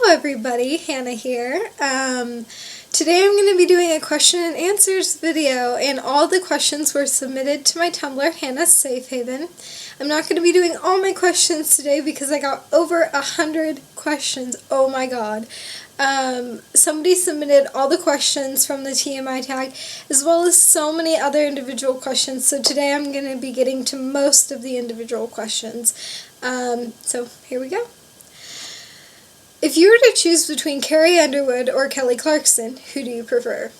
everybody, Hannah here. Today I'm going to be doing a question and answers video, and all the questions were submitted to my Tumblr, Hannah's Safe Haven. I'm not going to be doing all my questions today because I got over 100 questions. Oh my god. Somebody submitted all the questions from the TMI tag, as well as so many other individual questions, so today I'm going to be getting to most of the individual questions. So here we go. If you were to choose between Carrie Underwood or Kelly Clarkson, who do you prefer?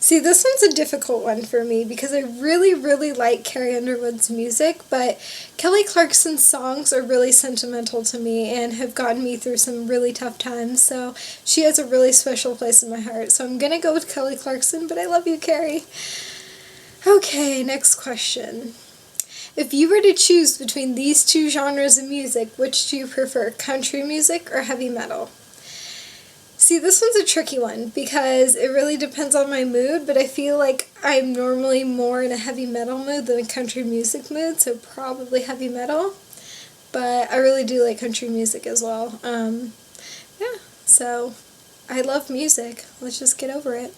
See, this one's a difficult one for me because I really like Carrie Underwood's music, but Kelly Clarkson's songs are really sentimental to me and have gotten me through some really tough times, so she has a really special place in my heart. So I'm gonna go with Kelly Clarkson, but I love you, Carrie. Okay, next question. If you were to choose between these two genres of music, which do you prefer, country music or heavy metal? See, this one's a tricky one because it really depends on my mood, but I feel like I'm normally more in a heavy metal mood than a country music mood, so probably heavy metal. But I really do like country music as well. Yeah, so I love music. Let's just get over it.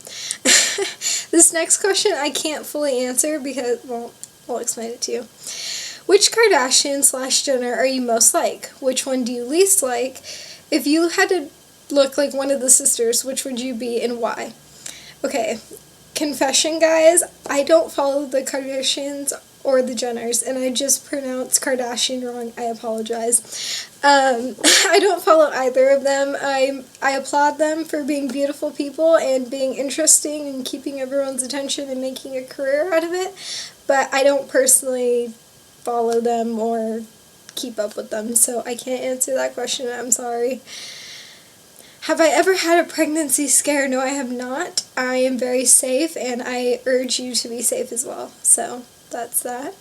This next question I can't fully answer because, well, I'll explain it to you. Which Kardashian/Jenner are you most like? Which one do you least like? If you had to look like one of the sisters, which would you be and why? Okay, confession guys, I don't follow the Kardashians or the Jenners, and I just pronounced Kardashian wrong. I apologize. I don't follow either of them. I applaud them for being beautiful people and being interesting and keeping everyone's attention and making a career out of it, but I don't personally follow them or keep up with them, so I can't answer that question. I'm sorry. Have I ever had a pregnancy scare? No, I have not. I am very safe, and I urge you to be safe as well. So that's that.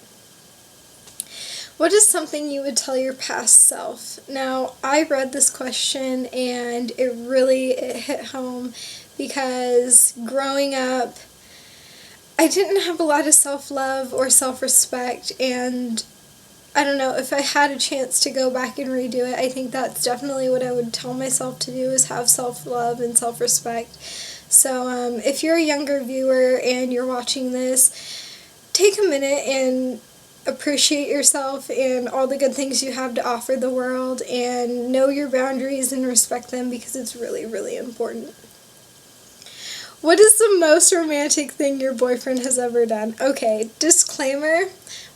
What is something you would tell your past self? Now, I read this question, and it hit home because growing up, I didn't have a lot of self-love or self-respect, and I don't know, if I had a chance to go back and redo it, I think that's definitely what I would tell myself to do, is have self-love and self-respect. So if you're a younger viewer and you're watching this, take a minute and appreciate yourself and all the good things you have to offer the world, and know your boundaries and respect them because it's really important. What is the most romantic thing your boyfriend has ever done? Okay, disclaimer,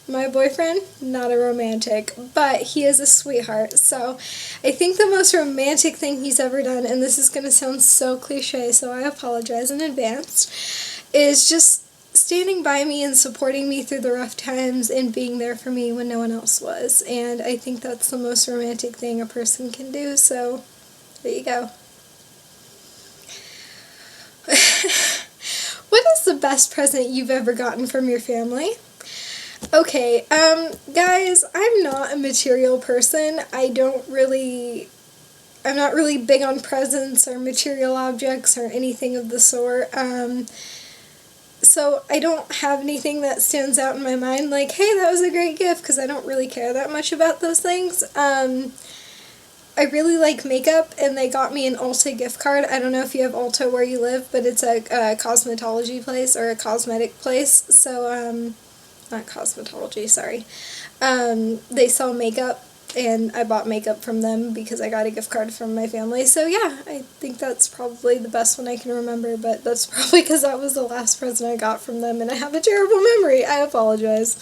my boyfriend, not a romantic, but he is a sweetheart. So I think the most romantic thing he's ever done, and this is going to sound so cliche, so I apologize in advance, is just standing by me and supporting me through the rough times and being there for me when no one else was. And I think that's the most romantic thing a person can do, so there you go. What is the best present you've ever gotten from your family? Okay, guys, I'm not a material person. I'm not really big on presents or material objects or anything of the sort. So I don't have anything that stands out in my mind like, hey, that was a great gift, because I don't really care that much about those things. I really like makeup, and they got me an Ulta gift card. I don't know if you have Ulta where you live, but it's a cosmetology place or a cosmetic place. So, not cosmetology, sorry. They sell makeup, and I bought makeup from them because I got a gift card from my family. So yeah, I think that's probably the best one I can remember, but that's probably because that was the last present I got from them, and I have a terrible memory. I apologize.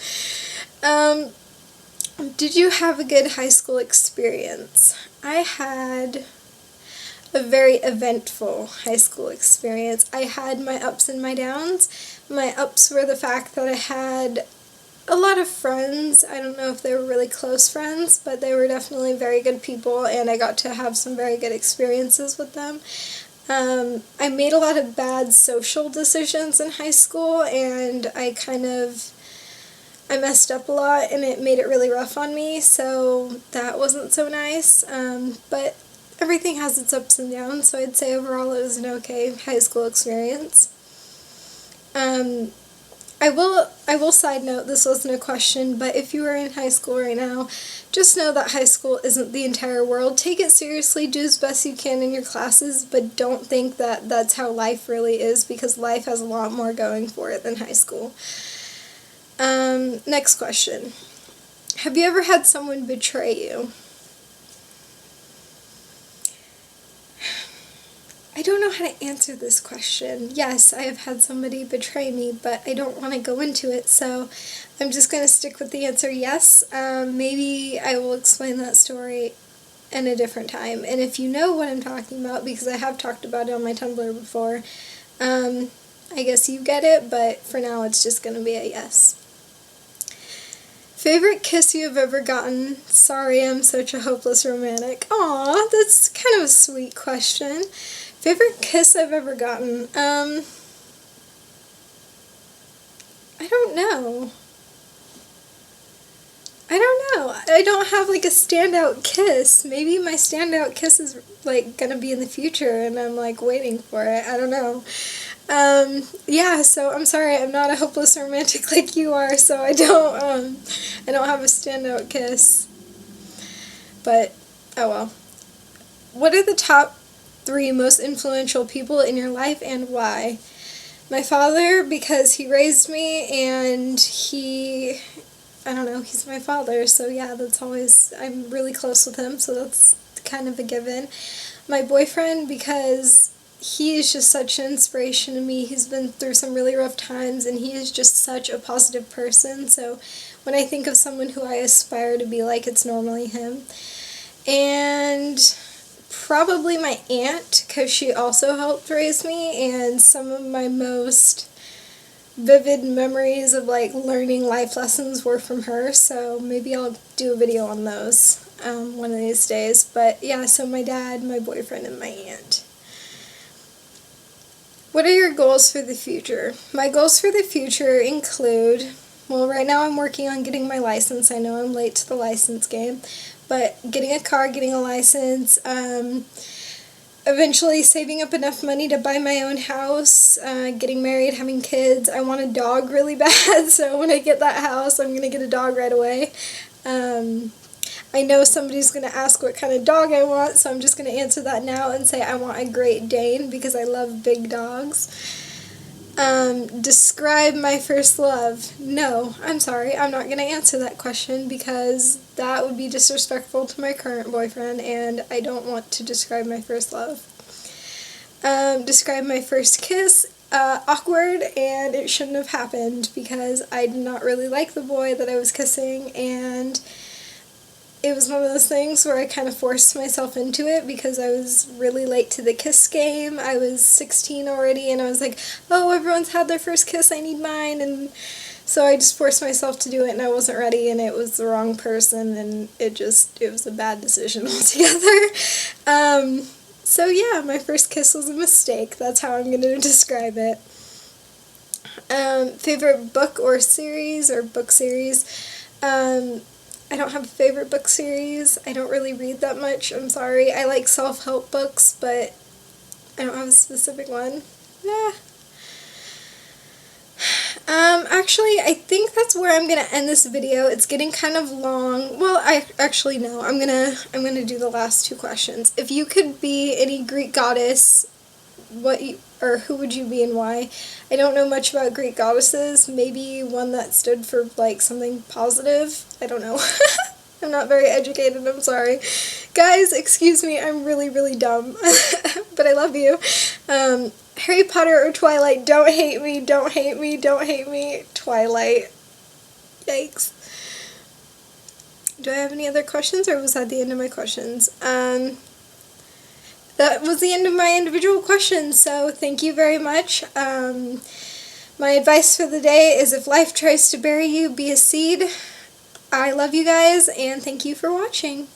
Did you have a good high school experience? I had a very eventful high school experience. I had my ups and my downs. My ups were the fact that I had a lot of friends. I don't know if they were really close friends, but they were definitely very good people, and I got to have some very good experiences with them. I made a lot of bad social decisions in high school, and I messed up a lot, and it made it really rough on me, so that wasn't so nice, but everything has its ups and downs, so I'd say overall it was an okay high school experience. I will side note, this wasn't a question, but if you are in high school right now, just know that high school isn't the entire world. Take it seriously, do as best you can in your classes, but don't think that that's how life really is, because life has a lot more going for it than high school. Next question. Have you ever had someone betray you? I don't know how to answer this question. Yes, I have had somebody betray me, but I don't want to go into it, so I'm just going to stick with the answer yes. Maybe I will explain that story in a different time. And if you know what I'm talking about, because I have talked about it on my Tumblr before, I guess you get it, but for now it's just going to be a yes. Favorite kiss you have ever gotten? Sorry, I'm such a hopeless romantic. Aw, that's kind of a sweet question. Favorite kiss I've ever gotten? I don't know. I don't have like a standout kiss. Maybe my standout kiss is like gonna be in the future and I'm like waiting for it. I don't know. Yeah, so I'm sorry, I'm not a hopeless romantic like you are, so I don't have a standout kiss. But, oh well. What are the top 3 most influential people in your life and why? My father, because he raised me, and I don't know, he's my father, so yeah, I'm really close with him, so that's kind of a given. My boyfriend, because he is just such an inspiration to me. He's been through some really rough times, and he is just such a positive person, so when I think of someone who I aspire to be like, it's normally him. And probably my aunt, because she also helped raise me, and some of my most vivid memories of like learning life lessons were from her, so maybe I'll do a video on those one of these days. But yeah, so my dad, my boyfriend, and my aunt. What are your goals for the future? My goals for the future include, well, right now I'm working on getting my license. I know I'm late to the license game, but getting a car, getting a license, eventually saving up enough money to buy my own house, getting married, having kids. I want a dog really bad, so when I get that house, I'm going to get a dog right away. I know somebody's going to ask what kind of dog I want, so I'm just going to answer that now and say I want a Great Dane because I love big dogs. Describe my first love. No, I'm sorry, I'm not going to answer that question because that would be disrespectful to my current boyfriend, and I don't want to describe my first love. Describe my first kiss. Awkward, and it shouldn't have happened because I did not really like the boy that I was kissing, and it was one of those things where I kind of forced myself into it because I was really late to the kiss game. I was 16 already, and I was like, oh, everyone's had their first kiss, I need mine, and so I just forced myself to do it, and I wasn't ready, and it was the wrong person, and it was a bad decision altogether. So yeah, my first kiss was a mistake. That's how I'm going to describe it. Favorite book or series or book series? I don't have a favorite book series. I don't really read that much. I'm sorry. I like self-help books, but I don't have a specific one. Yeah. Actually, I think that's where I'm gonna end this video. It's getting kind of long. Well, no. I'm gonna do the last 2 questions. If you could be any Greek goddess, who would you be and why? I don't know much about Greek goddesses. Maybe one that stood for like something positive. I don't know. I'm not very educated, I'm sorry. Guys, excuse me, I'm really, really dumb. But I love you. Harry Potter or Twilight, don't hate me, don't hate me, don't hate me. Twilight. Yikes. Do I have any other questions, or was that the end of my questions? That was the end of my individual questions, so thank you very much. My advice for the day is if life tries to bury you, be a seed. I love you guys, and thank you for watching.